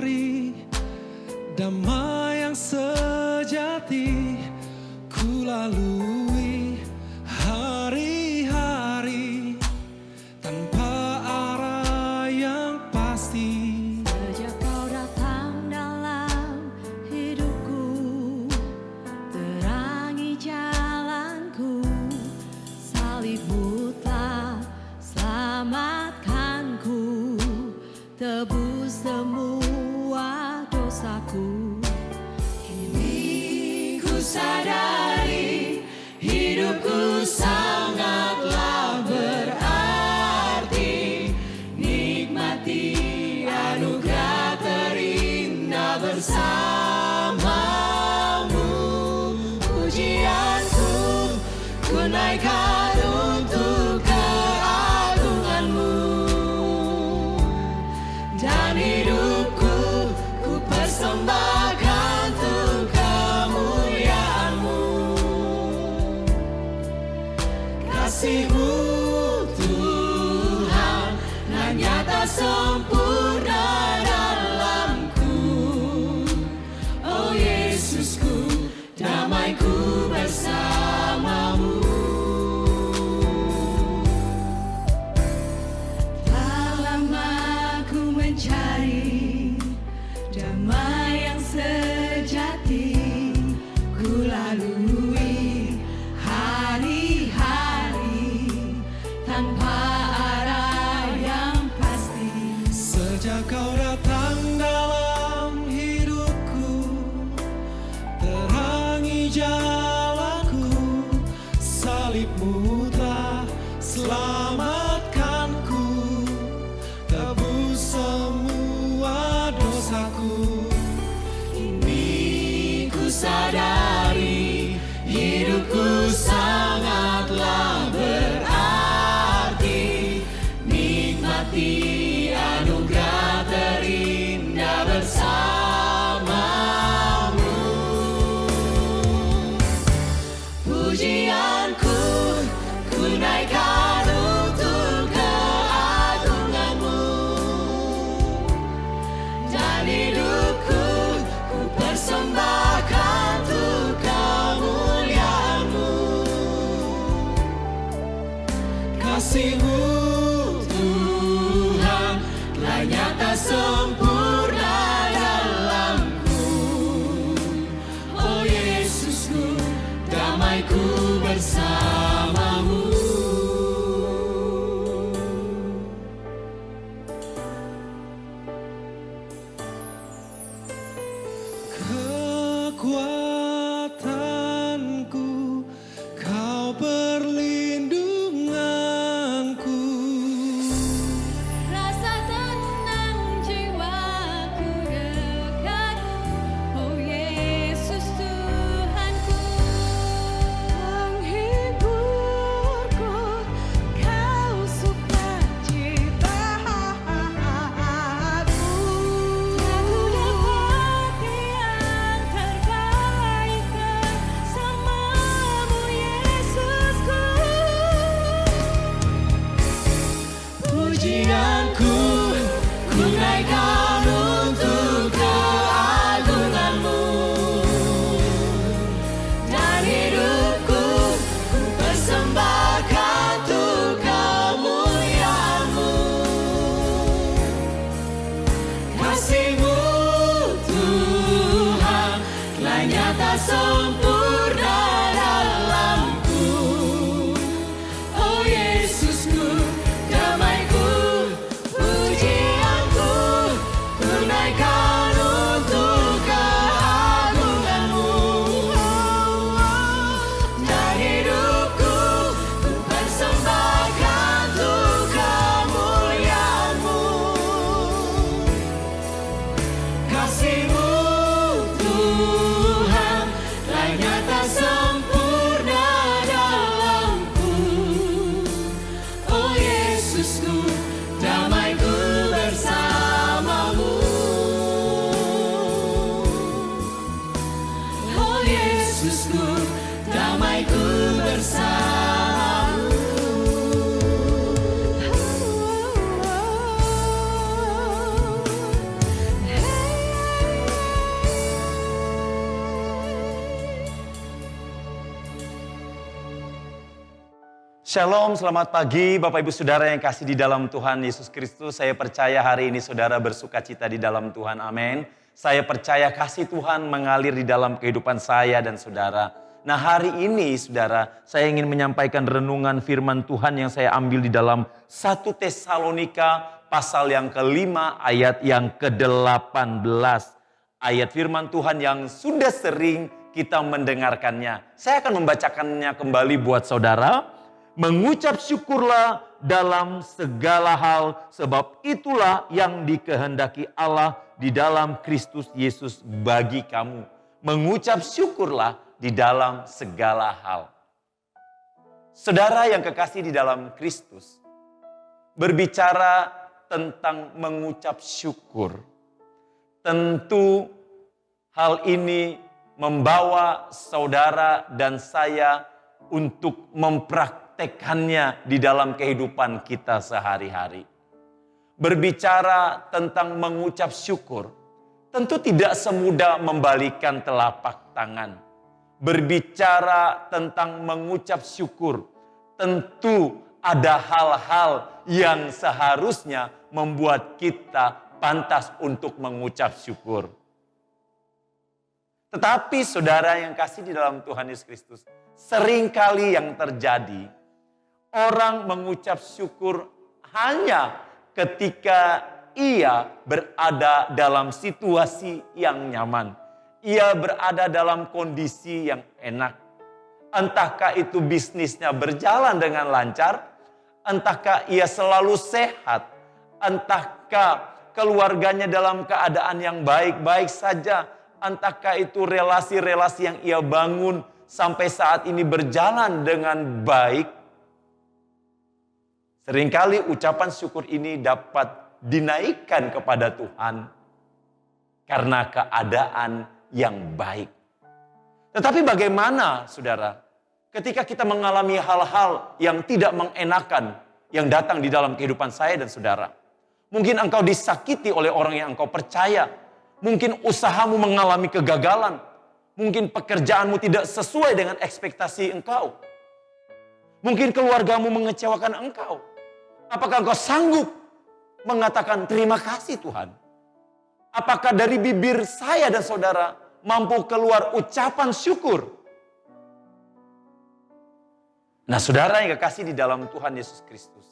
hari, damai yang sejati ku lalui hari-hari tanpa arah yang pasti. Sejak kau datang dalam hidupku, terangi jalanku, salibmu telah selamatkanku, tebus semua dosaku. Kini ku sadari hidupku sangatlah berarti, nikmati anugerah terindah bersamamu. Pujianku ku naikkan untuk keagunganmu, dan hidupku ku persembahkan untuk kemuliaanmu. Kasih-Mu Tuhan nan nyata sempurna dalamku. Oh Yesusku, damaiku bersamamu. Telah lama ku mencari damai yang sejati, ku lalui hari-hari tanpa arah yang pasti. Sejak kau datang dalam hidupku, terangi jalanku, salibmu telah selamatkanku, tebus semua dosaku. Kini ku sadari hidupku sangatlah berarti, nikmati anugerah terindah bersamamu. Pujianku ku naikkan untuk keagunganmu, dan hidupku ku persembahkan untuk kemuliaanmu. Kasih-Mu Tuhan telah nyata sempurna dalamku. Oh Yesusku, damaiku bersamamu. kekuatanku, kau perlindunganku. Rasa tenang jiwaku dekatmu, oh Yesus Tuhanku. Penghiburku, kau sukacitaku. Aku dapati yang terbaik bersamamu Yesusku. Pujianku ku naikkan untuk keagunganmu, dan hidupku ku persembahkan untuk kemuliaanmu. Kasih-Mu Tuhan telah nyata sempurna dalamku. Oh Yesusku, damaiku. Pujianku ku naikkan untuk keagunganmu, dan hidupku ku persembahkan untuk kemuliaanmu. Kasih-Mu Tuhan telah nyata sempurna dalamku. Oh Yesusku, damaiku bersamamu. Oh Yesusku, damaiku bersamamu. Hey. Shalom, selamat pagi Bapak Ibu Saudara yang kasih di dalam Tuhan Yesus Kristus. Saya percaya hari ini saudara bersuka cita di dalam Tuhan, amin. Saya percaya kasih Tuhan mengalir di dalam kehidupan saya dan saudara. Nah hari ini saudara, saya ingin menyampaikan renungan firman Tuhan yang saya ambil di dalam 1 Tesalonika pasal yang kelima ayat yang ke-18. Ayat firman Tuhan yang sudah sering kita mendengarkannya. Saya akan membacakannya kembali buat saudara. Mengucap syukurlah dalam segala hal, sebab itulah yang dikehendaki Allah di dalam Kristus Yesus bagi kamu. Mengucap syukurlah di dalam segala hal. Saudara yang kekasih di dalam Kristus, berbicara tentang mengucap syukur. Tentu hal ini membawa saudara dan saya untuk mempraktekannya di dalam kehidupan kita sehari-hari. Berbicara tentang mengucap syukur, tentu tidak semudah membalikan telapak tangan. Berbicara tentang mengucap syukur, tentu ada hal-hal yang seharusnya membuat kita pantas untuk mengucap syukur. Tetapi saudara yang kasih di dalam Tuhan Yesus Kristus, seringkali yang terjadi, orang mengucap syukur hanya ketika ia berada dalam situasi yang nyaman. Ia berada dalam kondisi yang enak. Entahkah itu bisnisnya berjalan dengan lancar, entahkah ia selalu sehat, entahkah keluarganya dalam keadaan yang baik-baik saja, entahkah itu relasi-relasi yang ia bangun sampai saat ini berjalan dengan baik. Seringkali ucapan syukur ini dapat dinaikkan kepada Tuhan karena keadaan yang baik. Tetapi bagaimana saudara ketika kita mengalami hal-hal yang tidak mengenakan yang datang di dalam kehidupan saya dan saudara? Mungkin engkau disakiti oleh orang yang engkau percaya. Mungkin usahamu mengalami kegagalan. Mungkin pekerjaanmu tidak sesuai dengan ekspektasi engkau. Mungkin keluargamu mengecewakan engkau. Apakah engkau sanggup mengatakan terima kasih Tuhan? Apakah dari bibir saya dan saudara mampu keluar ucapan syukur? Nah saudara yang kekasih di dalam Tuhan Yesus Kristus.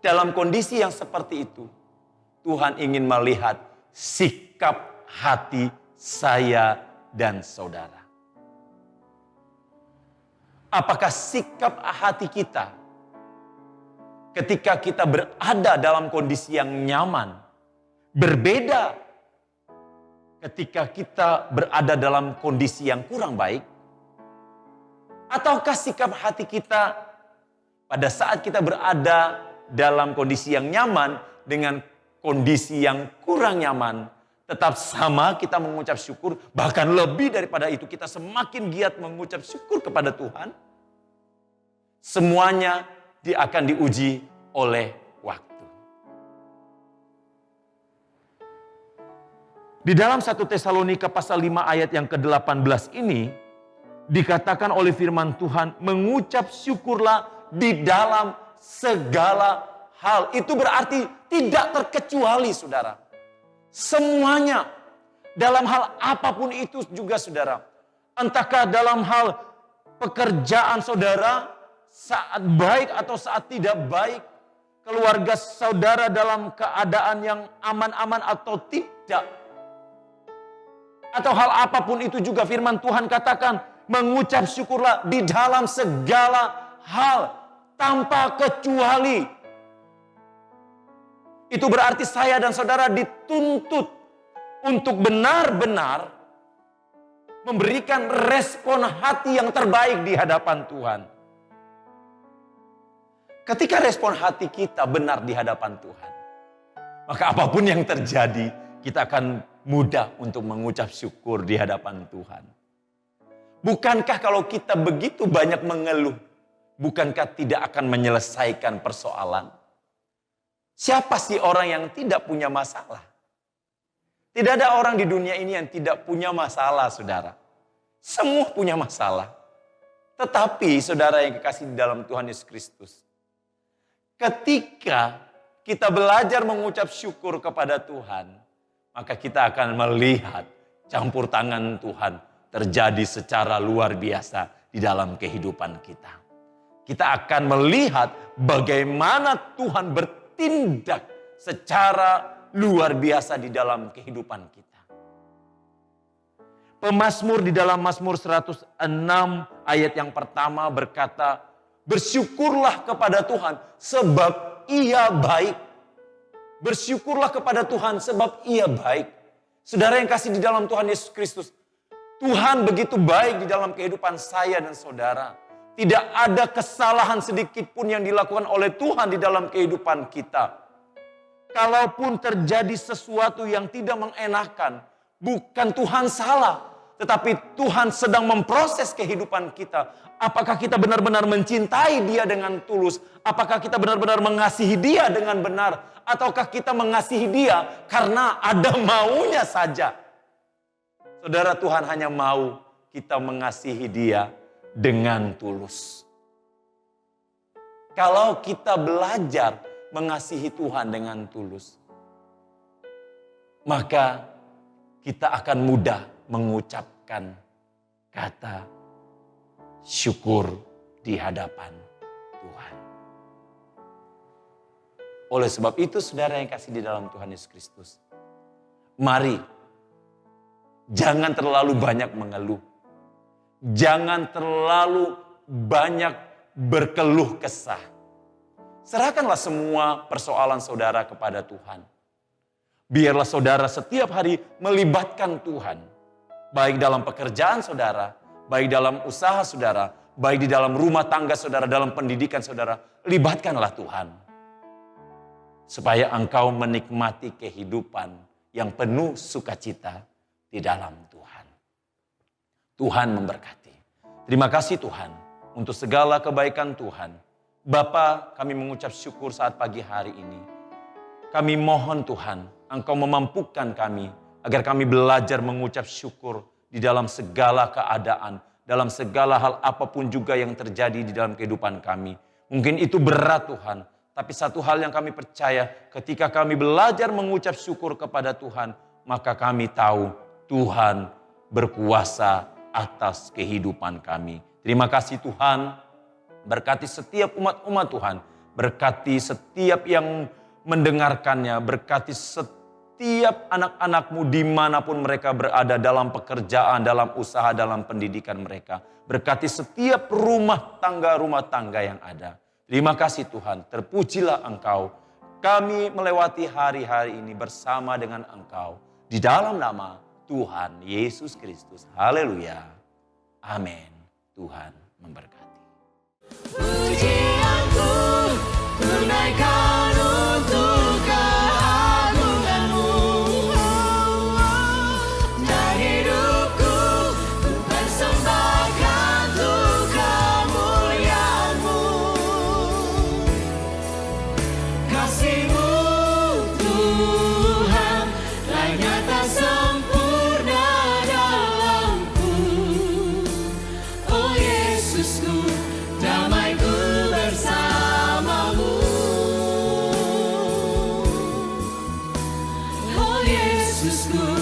Dalam kondisi yang seperti itu, Tuhan ingin melihat sikap hati saya dan saudara. Apakah sikap hati kita ketika kita berada dalam kondisi yang nyaman berbeda ketika kita berada dalam kondisi yang kurang baik? Ataukah sikap hati kita pada saat kita berada dalam kondisi yang nyaman dengan kondisi yang kurang nyaman, tetap sama kita mengucap syukur, bahkan lebih daripada itu kita semakin giat mengucap syukur kepada Tuhan? Semuanya akan diuji oleh waktu. Di dalam 1 Tesalonika pasal 5 ayat yang ke-18 ini, dikatakan oleh firman Tuhan, mengucap syukurlah di dalam segala hal. Itu berarti tidak terkecuali saudara. Semuanya, dalam hal apapun itu juga saudara. Entahkah dalam hal pekerjaan saudara, saat baik atau saat tidak baik. Keluarga saudara dalam keadaan yang aman-aman atau tidak. Atau hal apapun itu juga firman Tuhan katakan, mengucap syukurlah di dalam segala hal tanpa kecuali. Itu berarti saya dan saudara dituntut untuk benar-benar memberikan respon hati yang terbaik di hadapan Tuhan. Ketika respon hati kita benar di hadapan Tuhan, maka apapun yang terjadi, kita akan mudah untuk mengucap syukur di hadapan Tuhan. Bukankah kalau kita begitu banyak mengeluh, bukankah tidak akan menyelesaikan persoalan? Siapa sih orang yang tidak punya masalah? Tidak ada orang di dunia ini yang tidak punya masalah, saudara. Semua punya masalah. Tetapi saudara yang kekasih di dalam Tuhan Yesus Kristus, ketika kita belajar mengucap syukur kepada Tuhan, maka kita akan melihat campur tangan Tuhan terjadi secara luar biasa di dalam kehidupan kita. Kita akan melihat bagaimana Tuhan bertindak secara luar biasa di dalam kehidupan kita. Pemazmur di dalam Mazmur 106 ayat yang pertama berkata, bersyukurlah kepada Tuhan sebab Ia baik. Bersyukurlah kepada Tuhan sebab Ia baik. Saudara yang kasih di dalam Tuhan Yesus Kristus, Tuhan begitu baik di dalam kehidupan saya dan saudara. Tidak ada kesalahan sedikit pun yang dilakukan oleh Tuhan di dalam kehidupan kita. Kalaupun terjadi sesuatu yang tidak mengenakan, bukan Tuhan salah, tetapi Tuhan sedang memproses kehidupan kita. Apakah kita benar-benar mencintai Dia dengan tulus? Apakah kita benar-benar mengasihi Dia dengan benar? Ataukah kita mengasihi Dia karena ada maunya saja? Saudara, Tuhan hanya mau kita mengasihi Dia dengan tulus. Kalau kita belajar mengasihi Tuhan dengan tulus, maka kita akan mudah mengucapkan kata syukur di hadapan Tuhan. Oleh sebab itu, saudara yang kasih di dalam Tuhan Yesus Kristus, mari jangan terlalu banyak mengeluh. Jangan terlalu banyak berkeluh kesah. Serahkanlah semua persoalan saudara kepada Tuhan. Biarlah saudara setiap hari melibatkan Tuhan. Baik dalam pekerjaan saudara, baik dalam usaha saudara, baik di dalam rumah tangga saudara, dalam pendidikan saudara. Libatkanlah Tuhan. Supaya engkau menikmati kehidupan yang penuh sukacita di dalam Tuhan. Tuhan memberkati. Terima kasih Tuhan untuk segala kebaikan Tuhan. Bapa, kami mengucap syukur saat pagi hari ini. Kami mohon Tuhan, Engkau memampukan kami agar kami belajar mengucap syukur di dalam segala keadaan, dalam segala hal apapun juga yang terjadi di dalam kehidupan kami. Mungkin itu berat Tuhan, tapi satu hal yang kami percaya, ketika kami belajar mengucap syukur kepada Tuhan, maka kami tahu Tuhan berkuasa atas kehidupan kami. Terima kasih Tuhan, berkati setiap umat-umat Tuhan, berkati setiap yang mendengarkannya, berkati setiap anak-anakmu dimanapun mereka berada, dalam pekerjaan, dalam usaha, dalam pendidikan mereka. Berkati setiap rumah tangga yang ada. Terima kasih Tuhan, terpujilah Engkau. Kami melewati hari-hari ini bersama dengan Engkau. Di dalam nama Tuhan Yesus Kristus. Haleluya. Amin. Tuhan memberkati. Pujianku tunaikan untuk keagungan-Mu, dan hidupku ku persembahkan untuk kemuliaan-Mu. Kasih-Mu Tuhan telah nyata sempurna dalamku. Oh Yesusku, damaiku bersamamu. Oh Yesusku,